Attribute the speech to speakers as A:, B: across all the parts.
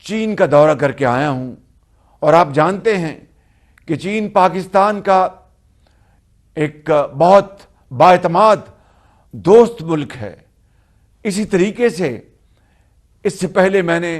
A: چین کا دورہ کر کے آیا ہوں، اور آپ جانتے ہیں کہ چین پاکستان کا ایک بہت بااعتماد دوست ملک ہے۔ اسی طریقے سے اس سے پہلے میں نے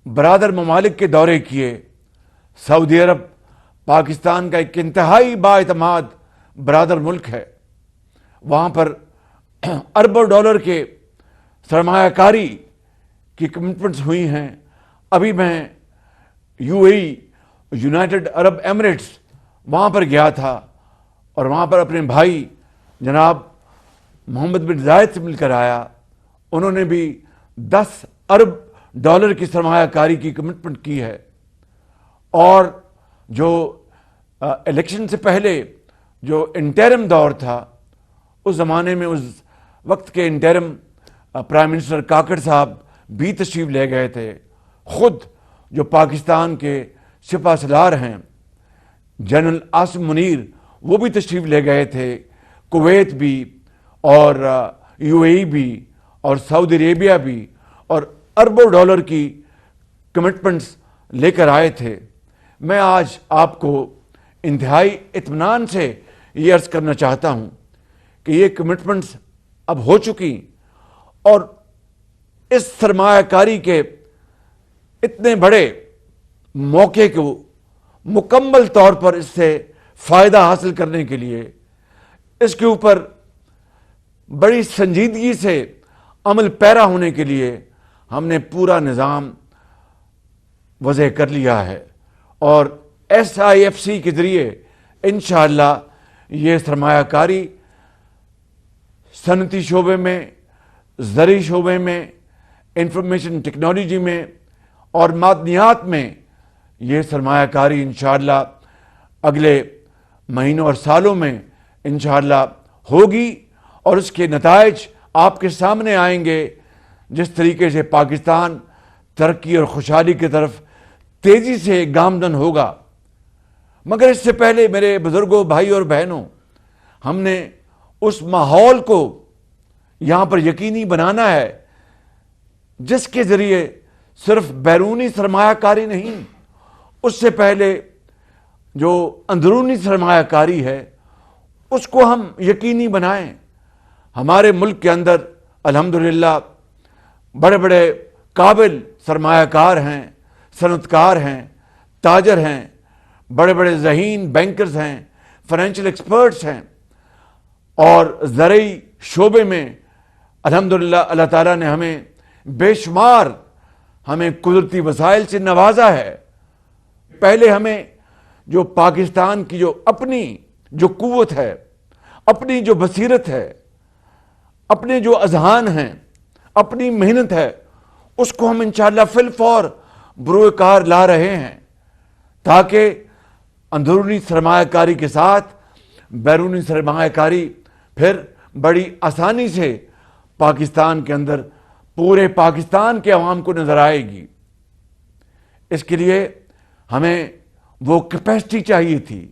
A: برادر ممالک کے دورے کیے۔ سعودی عرب پاکستان کا ایک انتہائی بااعتماد برادر ملک ہے، وہاں پر اربوں ڈالر کے سرمایہ کاری کی کمٹمنٹس ہوئی ہیں۔ ابھی میں یونائٹڈ عرب ایمریٹس وہاں پر گیا تھا، اور وہاں پر اپنے بھائی جناب محمد بن زائد سے مل کر آیا۔ انہوں نے بھی 10 ارب ڈالر کی سرمایہ کاری کی کمٹمنٹ کی ہے، اور جو الیکشن سے پہلے جو انٹرم دور تھا، اس زمانے میں اس وقت کے انٹرم پرائم منسٹر کاکڑ صاحب بھی تشریف لے گئے تھے۔ خود جو پاکستان کے سپہ سالار ہیں جنرل عاصم منیر، وہ بھی تشریف لے گئے تھے۔ کویت بھی، اور بھی، اور سعودی عربیہ بھی، اور اربوں ڈالر کی کمٹمنٹس لے کر آئے تھے۔ میں آج آپ کو انتہائی اطمینان سے یہ عرض کرنا چاہتا ہوں کہ یہ کمٹمنٹس اب ہو چکی، اور اس سرمایہ کاری کے اتنے بڑے موقع کو مکمل طور پر اس سے فائدہ حاصل کرنے کے لیے اس کے اوپر بڑی سنجیدگی سے عمل پیرا ہونے کے لیے ہم نے پورا نظام وضع کر لیا ہے، اور SIFC کے ذریعے انشاءاللہ یہ سرمایہ کاری صنعتی شعبے میں، زرعی شعبے میں، انفارمیشن ٹیکنالوجی میں اور معدنیات میں یہ سرمایہ کاری انشاءاللہ اگلے مہینوں اور سالوں میں انشاءاللہ ہوگی، اور اس کے نتائج آپ کے سامنے آئیں گے۔ جس طریقے سے پاکستان ترقی اور خوشحالی کی طرف تیزی سے گامزن ہوگا، مگر اس سے پہلے میرے بزرگوں، بھائی اور بہنوں، ہم نے اس ماحول کو یہاں پر یقینی بنانا ہے جس کے ذریعے صرف بیرونی سرمایہ کاری نہیں، اس سے پہلے جو اندرونی سرمایہ کاری ہے اس کو ہم یقینی بنائیں۔ ہمارے ملک کے اندر الحمدللہ بڑے بڑے قابل سرمایہ کار ہیں، صنعت کار ہیں، تاجر ہیں، بڑے بڑے ذہین بینکرز ہیں، فائنینشیل ایکسپرٹس ہیں، اور زرعی شعبے میں الحمدللہ اللہ تعالیٰ نے ہمیں بے شمار قدرتی وسائل سے نوازا ہے۔ پہلے ہمیں جو پاکستان کی جو اپنی جو قوت ہے، اپنی جو بصیرت ہے، اپنے جو اذہان ہیں، اپنی محنت ہے، اس کو ہم انشاءاللہ فی الفور بروئے کار لا رہے ہیں، تاکہ اندرونی سرمایہ کاری کے ساتھ بیرونی سرمایہ کاری پھر بڑی آسانی سے پاکستان کے اندر پورے پاکستان کے عوام کو نظر آئے گی۔ اس کے لیے ہمیں وہ کیپیسٹی چاہیے تھی،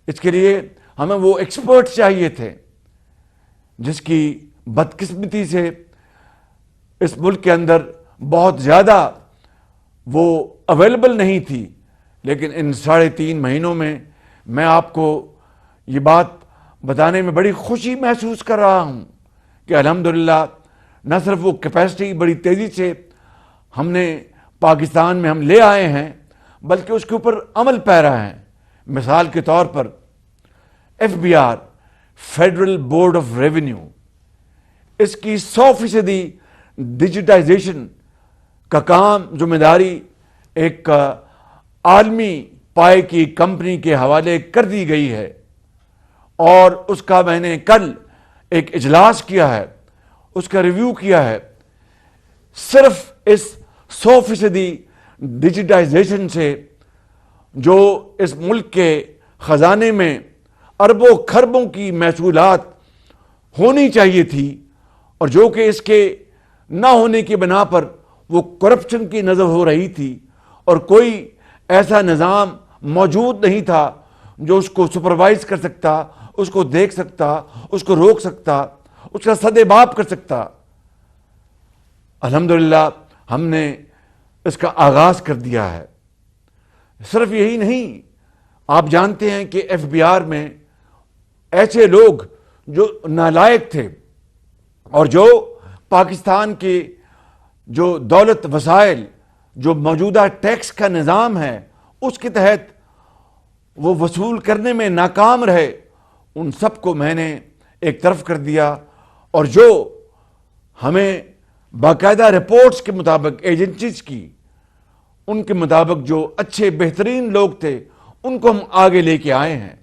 A: اس کے لیے ہمیں وہ ایکسپرٹ چاہیے تھے، جس کی بدقسمتی سے اس ملک کے اندر بہت زیادہ وہ اویلیبل نہیں تھی۔ لیکن ان 3.5 مہینوں میں میں آپ کو یہ بات بتانے میں بڑی خوشی محسوس کر رہا ہوں کہ الحمدللہ نہ صرف وہ کیپیسٹی بڑی تیزی سے ہم نے پاکستان میں ہم لے آئے ہیں، بلکہ اس کے اوپر عمل پیرا ہے۔ مثال کے طور پر FBR federal board of revenue, اس کی 100% ڈیجیٹائزیشن کا کام ذمہ داری ایک عالمی پائے کی کمپنی کے حوالے کر دی گئی ہے، اور اس کا میں نے کل ایک اجلاس کیا ہے، اس کا ریویو کیا ہے۔ صرف اس 100% ڈیجیٹائزیشن سے جو اس ملک کے خزانے میں اربوں خربوں کی محصولات ہونی چاہیے تھی، اور جو کہ اس کے نہ ہونے کی بنا پر وہ کرپشن کی نظر ہو رہی تھی، اور کوئی ایسا نظام موجود نہیں تھا جو اس کو سپروائز کر سکتا، اس کو دیکھ سکتا، اس کو روک سکتا، اس کا سدباب کر سکتا۔ الحمدللہ ہم نے اس کا آغاز کر دیا ہے۔ صرف یہی نہیں، آپ جانتے ہیں کہ ایف بی آر میں ایسے لوگ جو نالائق تھے اور جو پاکستان کے جو دولت وسائل، جو موجودہ ٹیکس کا نظام ہے اس کے تحت وہ وصول کرنے میں ناکام رہے، ان سب کو میں نے ایک طرف کر دیا، اور جو ہمیں باقاعدہ رپورٹس کے مطابق ایجنسیز کی ان کے مطابق جو اچھے بہترین لوگ تھے ان کو ہم آگے لے کے آئے ہیں۔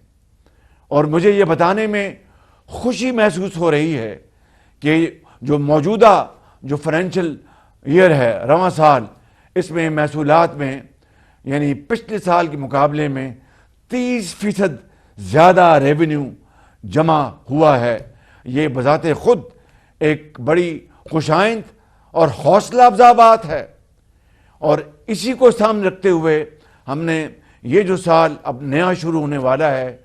A: اور مجھے یہ بتانے میں خوشی محسوس ہو رہی ہے کہ جو موجودہ جو فائنینشیل ایئر ہے، رواں سال، اس میں محصولات میں یعنی پچھلے سال کے مقابلے میں 30% زیادہ ریونیو جمع ہوا ہے۔ یہ بذات خود ایک بڑی خوشائند اور حوصلہ افزا بات ہے، اور اسی کو سامنے رکھتے ہوئے ہم نے یہ جو سال اب نیا شروع ہونے والا ہے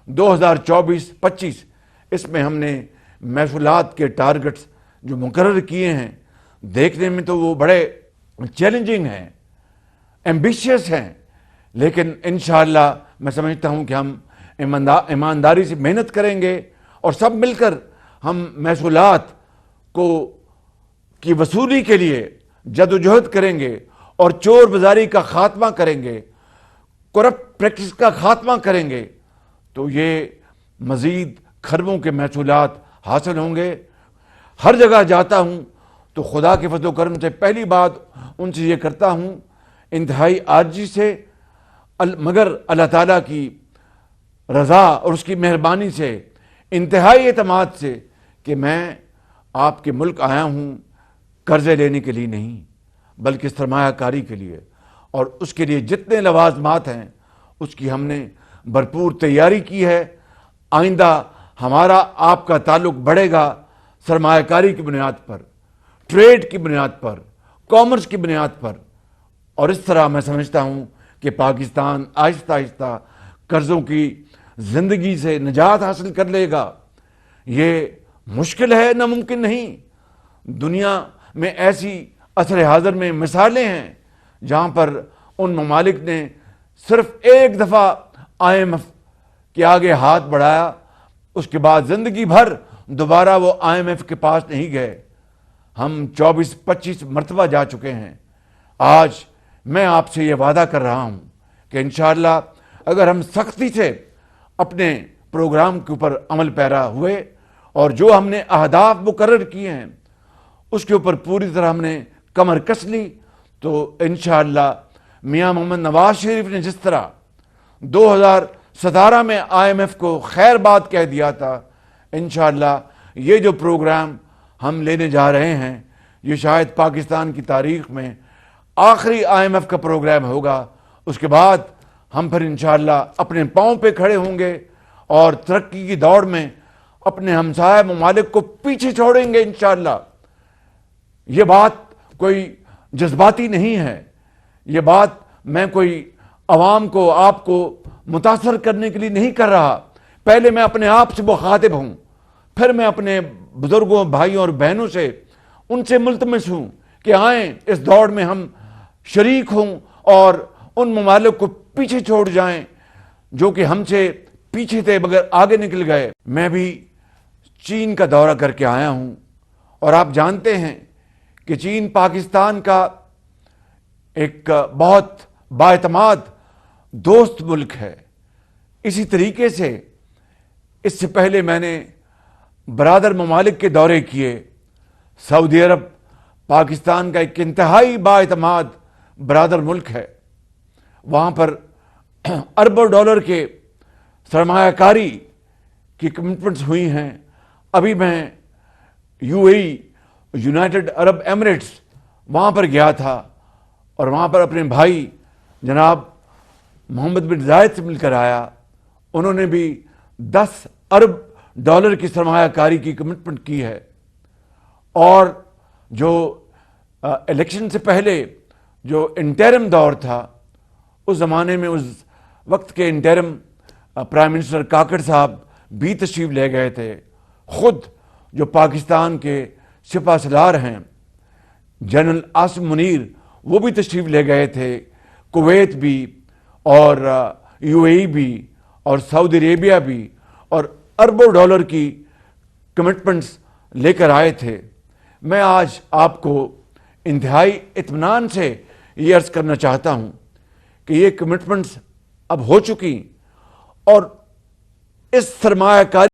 A: 2024-25، اس میں ہم نے محصولات کے ٹارگٹس جو مقرر کیے ہیں، دیکھنے میں تو وہ بڑے چیلنجنگ ہیں، ایمبیشیس ہیں، لیکن انشاءاللہ میں سمجھتا ہوں کہ ہم ایمانداری سے محنت کریں گے اور سب مل کر ہم محصولات کی وصولی کے لیے جدوجہد کریں گے اور چور بازاری کا خاتمہ کریں گے، کرپٹ پریکٹس کا خاتمہ کریں گے، تو یہ مزید کھربوں کے محصولات حاصل ہوں گے۔ ہر جگہ جاتا ہوں تو خدا کے فضل و کرم سے پہلی بات ان سے یہ کرتا ہوں انتہائی عاجزی سے، مگر اللہ تعالیٰ کی رضا اور اس کی مہربانی سے، انتہائی اعتماد سے، کہ میں آپ کے ملک آیا ہوں قرضے لینے کے لیے نہیں بلکہ سرمایہ کاری کے لیے، اور اس کے لیے جتنے لوازمات ہیں اس کی ہم نے بھرپور تیاری کی ہے۔ آئندہ ہمارا آپ کا تعلق بڑھے گا سرمایہ کاری کی بنیاد پر، ٹریڈ کی بنیاد پر، کامرس کی بنیاد پر، اور اس طرح میں سمجھتا ہوں کہ پاکستان آہستہ آہستہ قرضوں کی زندگی سے نجات حاصل کر لے گا۔ یہ مشکل ہے، ناممکن نہیں۔ دنیا میں ایسی عصر حاضر میں مثالیں ہیں جہاں پر ان ممالک نے صرف ایک دفعہ IMF کے آگے ہاتھ بڑھایا، اس کے بعد زندگی بھر دوبارہ وہ IMF کے پاس نہیں گئے۔ ہم 24-25 مرتبہ جا چکے ہیں۔ آج میں آپ سے یہ وعدہ کر رہا ہوں کہ انشاءاللہ اگر ہم سختی سے اپنے پروگرام کے اوپر عمل پیرا ہوئے اور جو ہم نے اہداف مقرر کیے ہیں اس کے اوپر پوری طرح ہم نے کمر کس لی، تو انشاءاللہ میاں محمد نواز شریف نے جس طرح 2017 میں IMF کو خیر بات کہہ دیا تھا، انشاءاللہ یہ جو پروگرام ہم لینے جا رہے ہیں یہ شاید پاکستان کی تاریخ میں آخری IMF کا پروگرام ہوگا۔ اس کے بعد ہم پھر انشاءاللہ اپنے پاؤں پہ کھڑے ہوں گے اور ترقی کی دوڑ میں اپنے ہمسایہ ممالک کو پیچھے چھوڑیں گے انشاءاللہ۔ یہ بات کوئی جذباتی نہیں ہے، یہ بات میں کوئی عوام کو، آپ کو متاثر کرنے کے لیے نہیں کر رہا۔ پہلے میں اپنے آپ سے مخاطب ہوں، پھر میں اپنے بزرگوں، بھائیوں اور بہنوں سے ان سے ملتمس ہوں کہ آئیں اس دوڑ میں ہم شریک ہوں اور ان ممالک کو پیچھے چھوڑ جائیں جو کہ ہم سے پیچھے تھے مگر آگے نکل گئے۔ میں بھی چین کا دورہ کر کے آیا ہوں، اور آپ جانتے ہیں کہ چین پاکستان کا ایک بہت بااعتماد دوست ملک ہے۔ اسی طریقے سے اس سے پہلے میں نے برادر ممالک کے دورے کیے۔ سعودی عرب پاکستان کا ایک انتہائی بااعتماد برادر ملک ہے، وہاں پر اربوں ڈالر کے سرمایہ کاری کی کمٹمنٹس ہوئی ہیں۔ ابھی میں UAE، یونائٹڈ عرب ایمریٹس، وہاں پر گیا تھا اور وہاں پر اپنے بھائی جناب محمد بن زائد سے مل کر آیا۔ انہوں نے بھی 10 ارب ڈالر کی سرمایہ کاری کی کمٹمنٹ کی ہے، اور جو الیکشن سے پہلے جو انٹرم دور تھا اس زمانے میں اس وقت کے انٹرم پرائم منسٹر کاکڑ صاحب بھی تشریف لے گئے تھے۔ خود جو پاکستان کے سپہ سالار ہیں جنرل عاصم منیر، وہ بھی تشریف لے گئے تھے، کویت بھی اور UAE بھی اور سعودی عربیہ بھی، اور اربوں ڈالر کی کمٹمنٹس لے کر آئے تھے۔ میں آج آپ کو انتہائی اطمینان سے یہ عرض کرنا چاہتا ہوں کہ یہ کمٹمنٹس اب ہو چکی، اور اس سرمایہ کاری